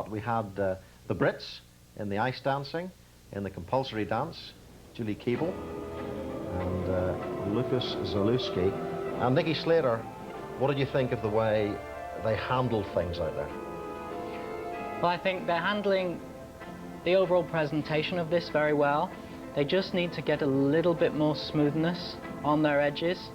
We had the Brits in the ice dancing, in the compulsory dance, Julie Keeble and Lucas Zalewski. And Nicky Slater, what did you think of the way they handled things out there? Well, I think they're handling the overall presentation of this very well. They just need to get a little bit more smoothness on their edges.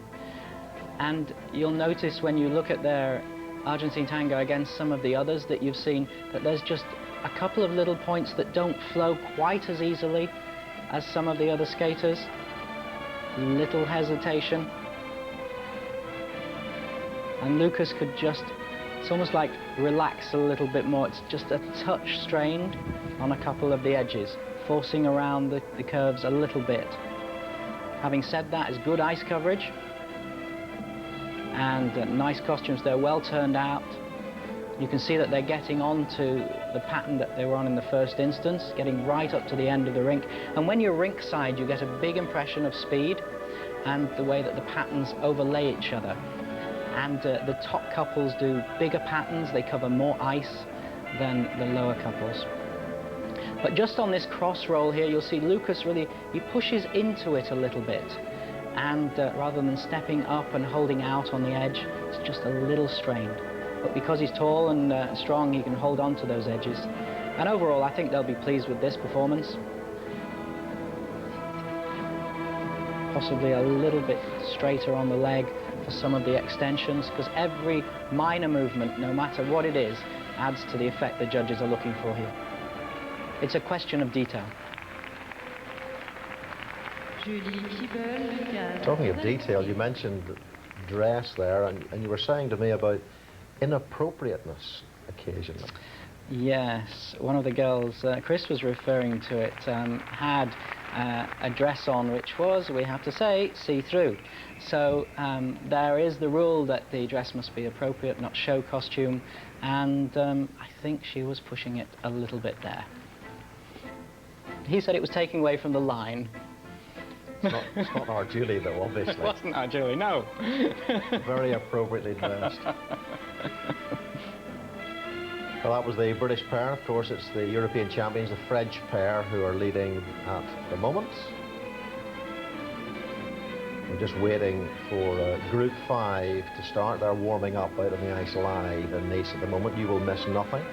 And you'll notice when you look at their Argentine tango against some of the others that you've seen, that there's just a couple of little points that don't flow quite as easily as some of the other skaters. Little hesitation. And Lucas could just, it's almost like relax a little bit more. It's just a touch strained on a couple of the edges, forcing around the curves a little bit. Having said that, it's good ice coverage and nice costumes. They're well turned out. You can see that they're getting onto the pattern that they were on in the first instance, getting right up to the end of the rink. And when you're rink side, you get a big impression of speed and the way that the patterns overlay each other. And the top couples do bigger patterns. They cover more ice than the lower couples. But just on this cross roll here, you'll see Lucas really, he pushes into it a little bit. And rather than stepping up and holding out on the edge, it's just a little strained. But because he's tall and strong, he can hold on to those edges. And overall, I think they'll be pleased with this performance. Possibly a little bit straighter on the leg for some of the extensions, because every minor movement, no matter what it is, adds to the effect the judges are looking for here. It's a question of detail. Talking of detail, you mentioned dress there, and you were saying to me about inappropriateness occasionally. Yes, one of the girls, Chris was referring to it, had a dress on which was, we have to say, see-through. So there is the rule that the dress must be appropriate, not show costume, and I think she was pushing it a little bit there. He said it was taking away from the line. It's not our Julie, though, obviously. It wasn't our Julie, no. Very appropriately dressed. Well, that was the British pair. Of course, it's the European champions, the French pair, who are leading at the moment. We're just waiting for Group 5 to start. They're warming up out on the ice live in Nice at the moment. You will miss nothing.